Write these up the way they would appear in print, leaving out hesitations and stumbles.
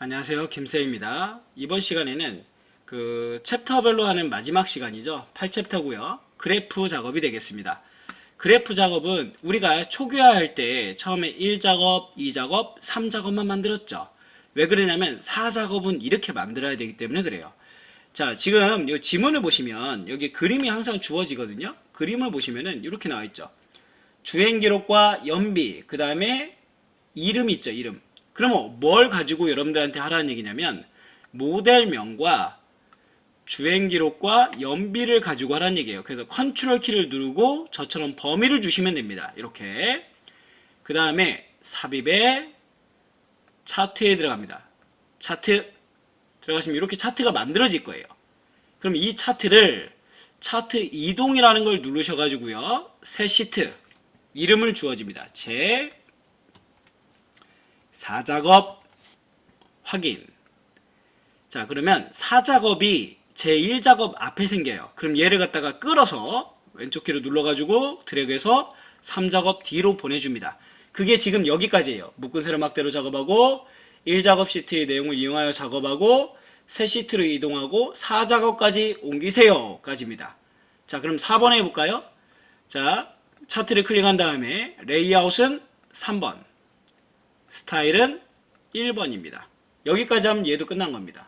안녕하세요. 김세입니다. 이번 시간에는 챕터별로 하는 마지막 시간이죠. 8챕터고요. 그래프 작업이 되겠습니다. 그래프 작업은 우리가 초기화할 때 처음에 1작업, 2작업, 3작업만 만들었죠. 왜 그러냐면 4작업은 이렇게 만들어야 되기 때문에 그래요. 자, 지금 이 지문을 보시면 여기 그림이 항상 주어지거든요. 그림을 보시면은 이렇게 나와 있죠. 주행 기록과 연비, 그 다음에 이름이 있죠, 이름. 그러면 뭘 가지고 여러분들한테 하라는 얘기냐면 모델명과 주행 기록과 연비를 가지고 하라는 얘기예요. 그래서 컨트롤 키를 누르고 저처럼 범위를 주시면 됩니다. 이렇게. 그 다음에 삽입에 차트에 들어갑니다. 차트 들어가시면 이렇게 차트가 만들어질 거예요. 그럼 이 차트를 차트 이동이라는 걸 누르셔가지고요. 새 시트 이름을 주어집니다. 제 4작업 확인. 자, 그러면 4작업이 제1작업 앞에 생겨요. 그럼 얘를 갖다가 끌어서 왼쪽 키를 눌러가지고 드래그해서 3작업 뒤로 보내줍니다. 그게 지금 여기까지예요. 묶은 세로 막대로 작업하고 1작업 시트의 내용을 이용하여 작업하고 새 시트로 이동하고 4작업까지 옮기세요 까지입니다. 자, 그럼 4번 해볼까요? 자, 차트를 클릭한 다음에 레이아웃은 3번, 스타일은 1번입니다. 여기까지 하면 얘도 끝난 겁니다.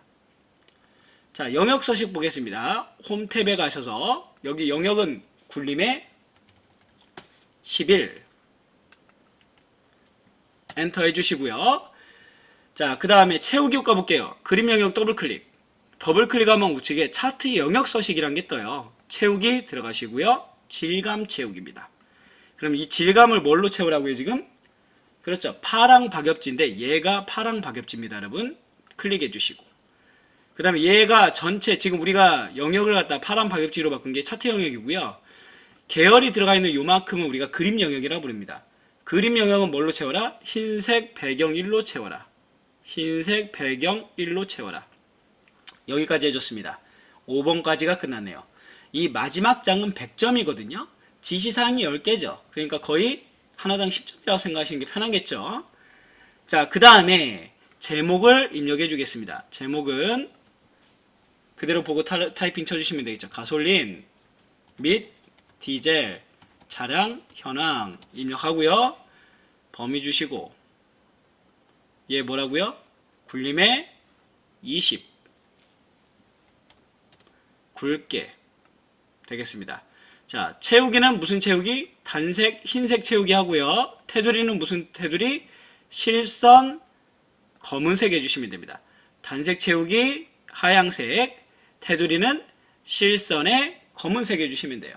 자, 영역 서식 보겠습니다. 홈 탭에 가셔서 여기 영역은 굴림에 11 엔터 해주시고요. 자, 그 다음에 채우기 효과 볼게요. 그림 영역 더블 클릭. 더블 클릭하면 우측에 차트 영역 서식이란 게 떠요. 채우기 들어가시고요. 질감 채우기입니다. 그럼 이 질감을 뭘로 채우라고요, 지금? 그렇죠. 파랑 박엽지인데 얘가 파랑 박엽지입니다, 여러분. 클릭해 주시고. 그 다음에 얘가 전체 지금 우리가 영역을 갖다 파랑 박엽지로 바꾼 게 차트 영역이고요. 계열이 들어가 있는 요만큼은 우리가 그림 영역이라고 부릅니다. 그림 영역은 뭘로 채워라? 흰색 배경 1로 채워라. 흰색 배경 1로 채워라. 여기까지 해줬습니다. 5번까지가 끝났네요. 이 마지막 장은 100점이거든요. 지시사항이 10개죠. 그러니까 거의 하나당 10점이라고 생각하시는 게 편하겠죠. 자, 그 다음에 제목을 입력해 주겠습니다. 제목은 그대로 보고 타이핑 쳐주시면 되겠죠. 가솔린 및 디젤 차량 현황 입력하고요. 범위 주시고 얘 뭐라고요? 굴림에 20 굵게 되겠습니다. 자, 채우기는 무슨 채우기? 단색, 흰색 채우기 하고요. 테두리는 무슨 테두리? 실선 검은색 해주시면 됩니다. 단색 채우기 하양색, 테두리는 실선에 검은색 해주시면 돼요.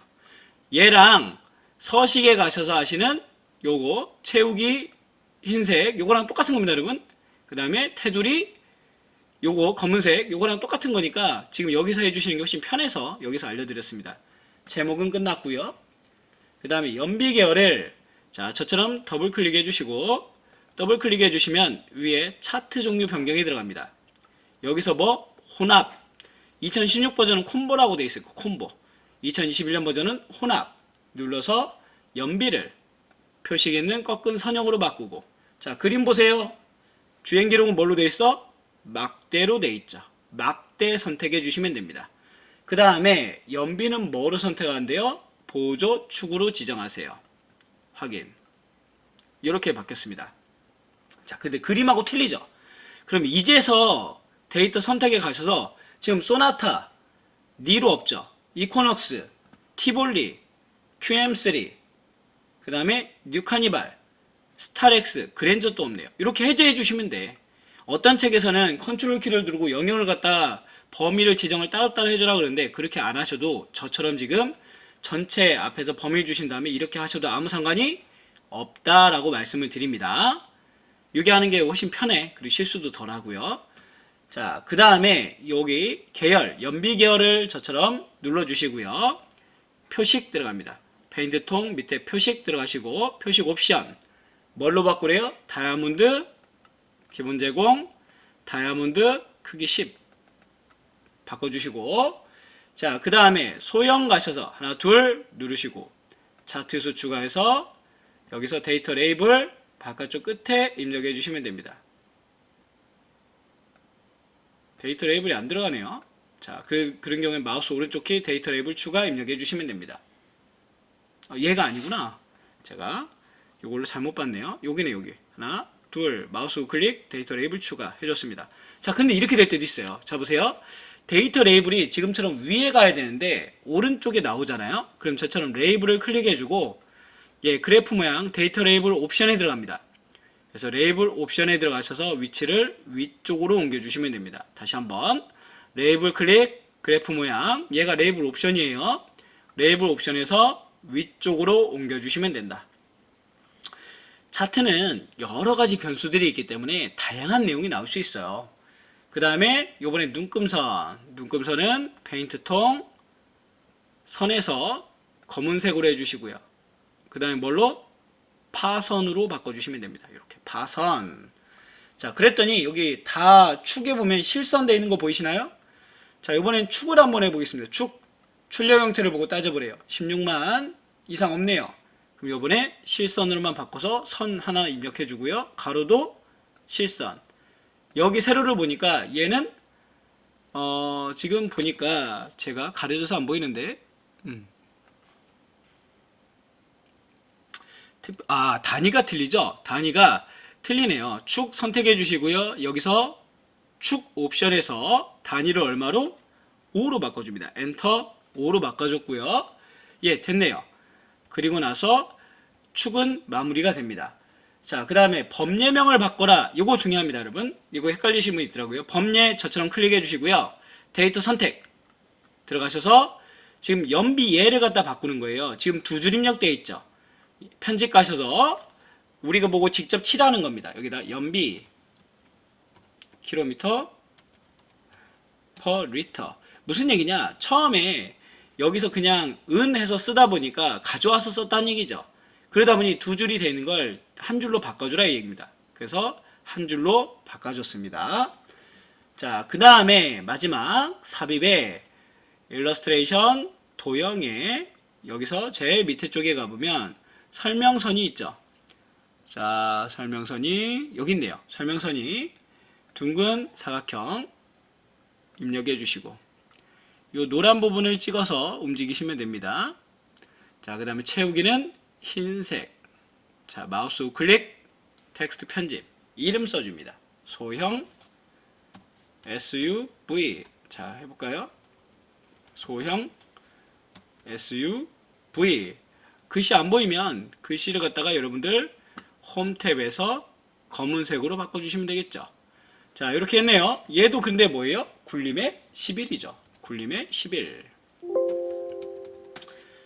얘랑 서식에 가셔서 하시는 요거 채우기 흰색 요거랑 똑같은 겁니다, 여러분. 그 다음에 테두리 요거 검은색 요거랑 똑같은 거니까 지금 여기서 해주시는 게 훨씬 편해서 여기서 알려드렸습니다. 제목은 끝났고요. 그 다음에 연비 계열을 자 저처럼 더블 클릭해 주시고 더블 클릭해 주시면 위에 차트 종류 변경이 들어갑니다. 여기서 뭐 혼합 2016 버전은 콤보라고 되어 있을 거고 콤보 2021년 버전은 혼합 눌러서 연비를 표식에 있는 꺾은 선형으로 바꾸고 자 그림 보세요. 주행 기록은 뭘로 되어 있어? 막대로 되어 있죠. 막대 선택해 주시면 됩니다. 그 다음에 연비는 뭐로 선택하는데요? 보조 축으로 지정하세요. 확인. 이렇게 바뀌었습니다. 자, 근데 그림하고 틀리죠? 그럼 이제서 데이터 선택에 가셔서 지금 소나타, 니로 없죠? 이코넉스, 티볼리, QM3, 그 다음에 뉴카니발, 스타렉스, 그랜저도 없네요. 이렇게 해제해 주시면 돼. 어떤 책에서는 컨트롤 키를 누르고 영역을 갖다 범위를 지정을 따로따로 해주라 그러는데 그렇게 안 하셔도 저처럼 지금 전체 앞에서 범위를 주신 다음에 이렇게 하셔도 아무 상관이 없다라고 말씀을 드립니다. 이게 하는 게 훨씬 편해. 그리고 실수도 덜 하고요. 자, 그 다음에 여기 계열, 연비 계열을 저처럼 눌러주시고요. 표식 들어갑니다. 페인트 통 밑에 표식 들어가시고 표식 옵션 뭘로 바꾸래요? 다이아몬드 기본 제공 다이아몬드 크기 10 바꿔주시고 자, 그 다음에 소형 가셔서 하나 둘 누르시고 차트 수 추가해서 여기서 데이터 레이블 바깥쪽 끝에 입력해 주시면 됩니다. 데이터 레이블이 안 들어가네요. 자, 그런 경우에 마우스 오른쪽 키 데이터 레이블 추가 입력해 주시면 됩니다. 얘가 아니구나. 제가 요걸로 잘못 봤네요. 여기네, 여기. 하나, 둘, 마우스 우클릭, 데이터 레이블 추가 해줬습니다. 자, 근데 이렇게 될 때도 있어요. 자, 보세요. 데이터 레이블이 지금처럼 위에 가야 되는데 오른쪽에 나오잖아요. 그럼 저처럼 레이블을 클릭해주고 그래프 모양 데이터 레이블 옵션에 들어갑니다. 그래서 레이블 옵션에 들어가셔서 위치를 위쪽으로 옮겨주시면 됩니다. 다시 한번 레이블 클릭, 그래프 모양, 얘가 레이블 옵션이에요. 레이블 옵션에서 위쪽으로 옮겨주시면 된다. 차트는 여러가지 변수들이 있기 때문에 다양한 내용이 나올 수 있어요. 그 다음에 요번에 눈금선은 페인트통 선에서 검은색으로 해주시고요. 그 다음에 뭘로? 파선으로 바꿔주시면 됩니다. 이렇게 파선. 자, 그랬더니 여기 다 축에 보면 실선되어 있는 거 보이시나요? 자, 이번엔 축을 한번 해보겠습니다. 출력 형태를 보고 따져보래요. 16만 이상 없네요. 그럼 이번에 실선으로만 바꿔서 선 하나 입력해주고요. 가로도 실선. 여기 세로를 보니까 얘는 지금 보니까 제가 가려져서 안 보이는데 단위가 틀리죠? 단위가 틀리네요. 축 선택해 주시고요. 여기서 축 옵션에서 단위를 얼마로? 5로 바꿔줍니다. 엔터 5로 바꿔줬고요. 됐네요. 그리고 나서 축은 마무리가 됩니다. 자, 그 다음에 범례명을 바꿔라. 이거 중요합니다, 여러분. 이거 헷갈리시는 분 있더라고요. 범례 저처럼 클릭해 주시고요. 데이터 선택 들어가셔서 지금 연비 얘를 갖다 바꾸는 거예요. 지금 두 줄 입력되어 있죠. 편집 가셔서 우리가 보고 직접 칠하는 겁니다. 여기다 연비 킬로미터 per 리터. 무슨 얘기냐? 처음에 여기서 그냥 은 해서 쓰다 보니까 가져와서 썼다는 얘기죠. 그러다 보니 두 줄이 되는 걸 한 줄로 바꿔주라 이 얘기입니다. 그래서 한 줄로 바꿔줬습니다. 자, 그 다음에 마지막 삽입에 일러스트레이션 도형에 여기서 제일 밑에 쪽에 가보면 설명선이 있죠. 자, 설명선이 여기 있네요. 설명선이 둥근 사각형 입력해 주시고 요 노란 부분을 찍어서 움직이시면 됩니다. 자, 그 다음에 채우기는 흰색. 자, 마우스 우클릭, 텍스트 편집, 이름 써줍니다. 소형 SUV. 자, 해볼까요? 소형 SUV. 글씨 안 보이면 글씨를 갖다가 여러분들 홈 탭에서 검은색으로 바꿔주시면 되겠죠. 자, 이렇게 했네요. 얘도 근데 뭐예요? 굴림의 11이죠. 굴림의 11.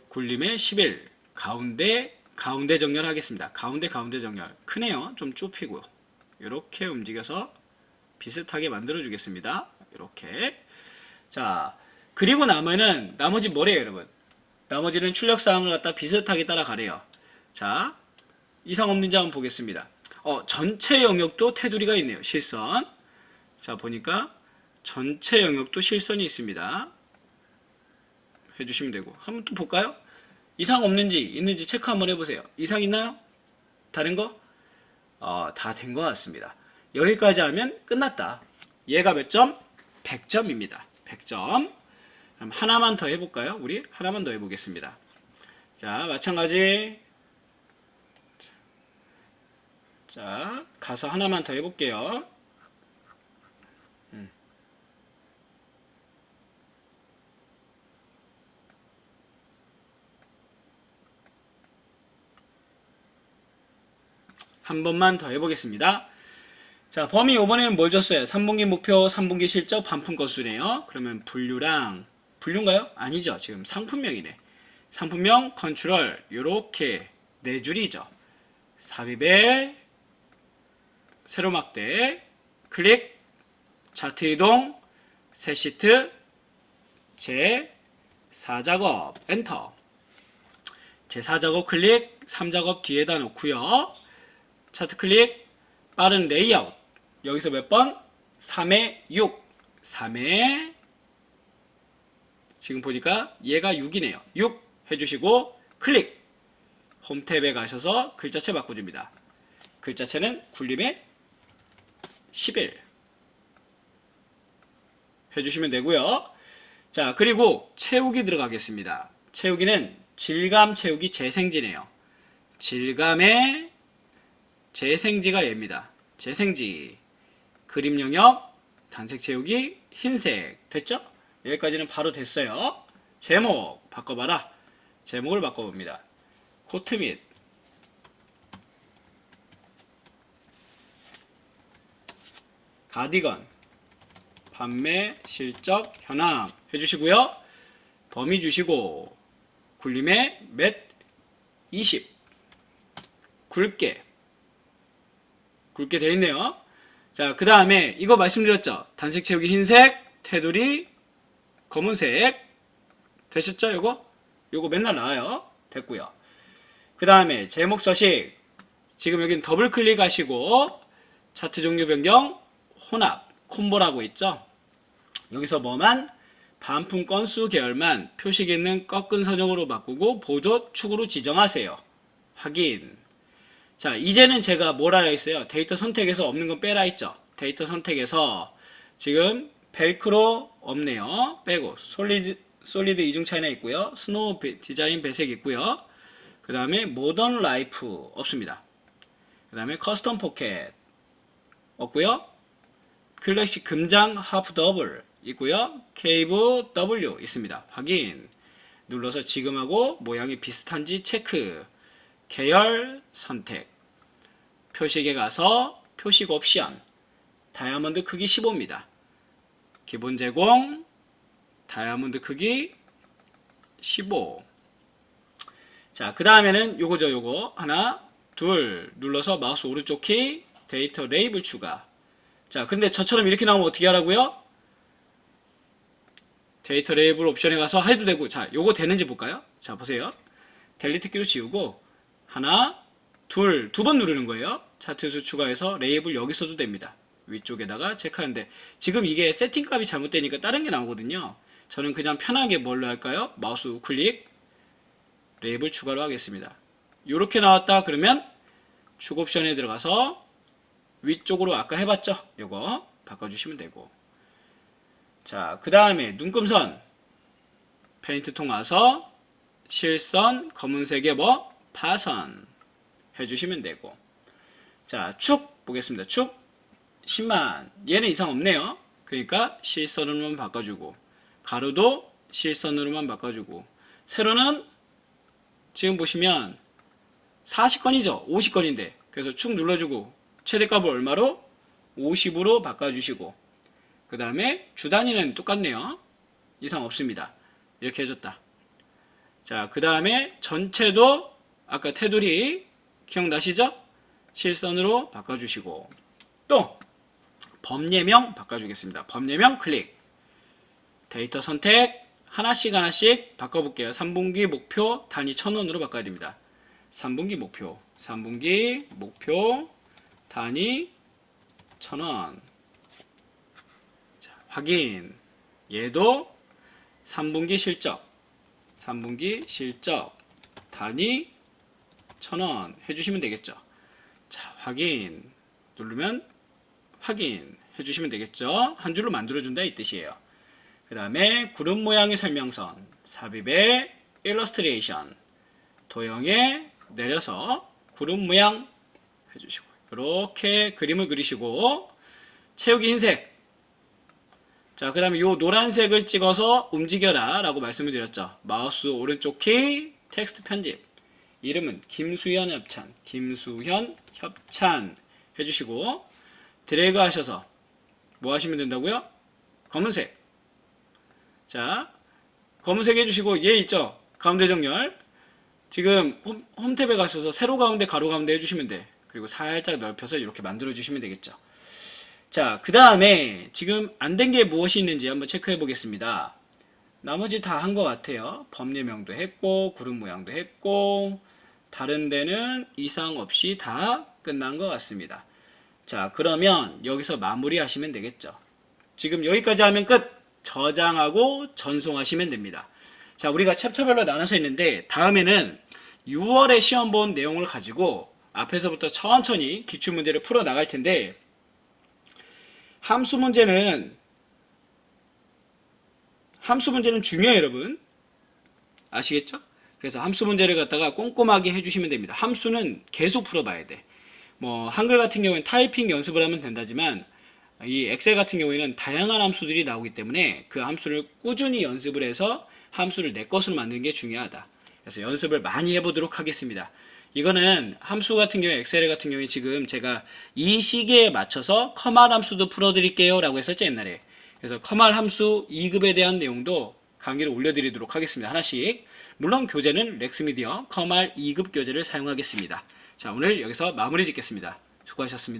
굴림의 11. 가운데 정렬 하겠습니다. 가운데 정렬. 크네요. 좀 좁히고. 이렇게 움직여서 비슷하게 만들어 주겠습니다. 이렇게. 자, 그리고 나면은 나머지 뭐래요, 여러분? 나머지는 출력사항을 갖다 비슷하게 따라가래요. 자, 이상 없는지 한번 보겠습니다. 전체 영역도 테두리가 있네요. 실선. 자, 보니까 전체 영역도 실선이 있습니다. 해주시면 되고. 한번 또 볼까요? 이상 없는지 있는지 체크 한번 해보세요. 이상 있나요? 다른 거? 다 된 것 같습니다. 여기까지 하면 끝났다. 얘가 몇 점? 100점입니다. 100점. 그럼 하나만 더 해볼까요? 우리 하나만 더 해보겠습니다. 자, 마찬가지. 자, 가서 하나만 더 해볼게요. 한 번만 더 해보겠습니다. 자, 범위 이번에는 뭘 줬어요? 3분기 목표, 3분기 실적, 반품 건수네요. 그러면 분류인가요? 아니죠. 지금 상품명이네. 상품명, 컨트롤, 요렇게 네 줄이죠. 삽입에 세로 막대, 클릭, 차트 이동, 새 시트, 제 4작업, 엔터. 제 4작업 클릭, 3작업 뒤에다 놓고요. 차트 클릭, 빠른 레이아웃. 여기서 몇 번? 3에 6. 3에 지금 보니까 얘가 6이네요. 6 해주시고 클릭. 홈 탭에 가셔서 글자체 바꿔줍니다. 글자체는 굴림의 11. 해주시면 되고요. 자, 그리고 채우기 들어가겠습니다. 채우기는 질감 채우기 재생지네요. 질감의 재생지가 얘입니다. 재생지. 그림 영역, 단색 채우기, 흰색. 됐죠? 여기까지는 바로 됐어요. 제목 바꿔봐라. 제목을 바꿔봅니다. 코트 및 가디건 판매 실적 현황 해주시고요. 범위 주시고 굴림의 몇 20 굵게 되어 있네요. 자, 그 다음에 이거 말씀드렸죠. 단색 채우기 흰색, 테두리 검은색. 되셨죠? 요거 맨날 나와요. 됐고요. 그 다음에 제목 서식. 지금 여기는 더블 클릭하시고 차트 종류 변경, 혼합, 콤보라고 있죠. 여기서 뭐만 반품 건수 계열만 표식에 있는 꺾은 선형으로 바꾸고 보조 축으로 지정하세요. 확인. 자, 이제는 제가 뭐라 했어요? 데이터 선택에서 없는 건 빼라 했죠. 데이터 선택에서 지금 벨크로 없네요. 빼고 솔리드 이중 차이나 있고요. 스노우 디자인 배색 있고요. 그 다음에 모던 라이프 없습니다. 그 다음에 커스텀 포켓 없고요. 클래식 금장 하프 더블 있고요. 케이브 W 있습니다. 확인. 눌러서 지금하고 모양이 비슷한지 체크. 계열 선택. 표식에 가서 표식 옵션. 다이아몬드 크기 15입니다. 기본 제공 다이아몬드 크기 15. 자, 그 다음에는 요거죠. 요거 하나 둘 눌러서 마우스 오른쪽 키 데이터 레이블 추가. 자, 근데 저처럼 이렇게 나오면 어떻게 하라고요? 데이터 레이블 옵션에 가서 해도 되고. 자, 요거 되는지 볼까요? 자, 보세요. 델리트 키로 지우고 하나 두 번 누르는 거예요. 차트에서 추가해서 레이블 여기 써도 됩니다. 위쪽에다가 체크하는데 지금 이게 세팅 값이 잘못되니까 다른 게 나오거든요. 저는 그냥 편하게 뭘로 할까요? 마우스 우클릭 레이블 추가로 하겠습니다. 이렇게 나왔다 그러면 축 옵션에 들어가서 위쪽으로 아까 해봤죠? 요거 바꿔주시면 되고. 자, 그 다음에 눈금선 페인트 통 와서 실선 검은색에 뭐 파선 해주시면 되고. 자, 축 보겠습니다. 축 10만 얘는 이상 없네요. 그러니까 실선으로만 바꿔주고 가로도 실선으로만 바꿔주고 세로는 지금 보시면 40건이죠. 50건인데 그래서 축 눌러주고 최대값을 얼마로? 50으로 바꿔주시고 그 다음에 주 단위는 똑같네요. 이상 없습니다. 이렇게 해줬다. 자, 그 다음에 전체도 아까 테두리 기억나시죠? 실선으로 바꿔주시고 또 범례명 바꿔주겠습니다. 범례명 클릭 데이터 선택 하나씩 바꿔볼게요. 3분기 목표 단위 1000원으로 바꿔야 됩니다. 3분기 목표 단위 1000원. 자, 확인. 얘도 3분기 실적 단위 1000원 해주시면 되겠죠. 자, 확인 누르면 확인 해주시면 되겠죠. 한 줄로 만들어준다 이 뜻이에요. 그 다음에 구름 모양의 설명선 삽입의 일러스트레이션 도형에 내려서 구름 모양 해주시고 이렇게 그림을 그리시고 채우기 흰색. 자, 그 다음에 이 노란색을 찍어서 움직여라 라고 말씀을 드렸죠. 마우스 오른쪽 키 텍스트 편집 이름은 김수현 협찬 해주시고 드래그 하셔서 뭐 하시면 된다고요? 검은색. 자, 검은색 해주시고 얘 있죠? 가운데 정렬. 지금 홈탭에 가셔서 세로 가운데 가로 가운데 해주시면 돼. 그리고 살짝 넓혀서 이렇게 만들어 주시면 되겠죠. 자, 그 다음에 지금 안 된 게 무엇이 있는지 한번 체크해 보겠습니다. 나머지 다 한 것 같아요. 범례명도 했고 구름 모양도 했고 다른 데는 이상 없이 다 끝난 것 같습니다. 자, 그러면 여기서 마무리 하시면 되겠죠. 지금 여기까지 하면 끝. 저장하고 전송하시면 됩니다. 자, 우리가 챕터별로 나눠서 있는데 다음에는 6월에 시험 본 내용을 가지고 앞에서부터 천천히 기출문제를 풀어 나갈 텐데 함수 문제는 함수 문제는 중요해요, 여러분. 아시겠죠? 그래서 함수 문제를 갖다가 꼼꼼하게 해주시면 됩니다. 함수는 계속 풀어봐야 돼. 뭐 한글 같은 경우에는 타이핑 연습을 하면 된다지만 이 엑셀 같은 경우에는 다양한 함수들이 나오기 때문에 그 함수를 꾸준히 연습을 해서 함수를 내 것으로 만드는 게 중요하다. 그래서 연습을 많이 해보도록 하겠습니다. 이거는 함수 같은 경우에 엑셀 같은 경우에 지금 제가 이 시계에 맞춰서 커말 함수도 풀어드릴게요 라고 했었죠, 옛날에. 그래서 커말 함수 2급에 대한 내용도 강의를 올려드리도록 하겠습니다. 하나씩. 물론 교재는 렉스미디어 커말 2급 교재를 사용하겠습니다. 자, 오늘 여기서 마무리 짓겠습니다. 수고하셨습니다.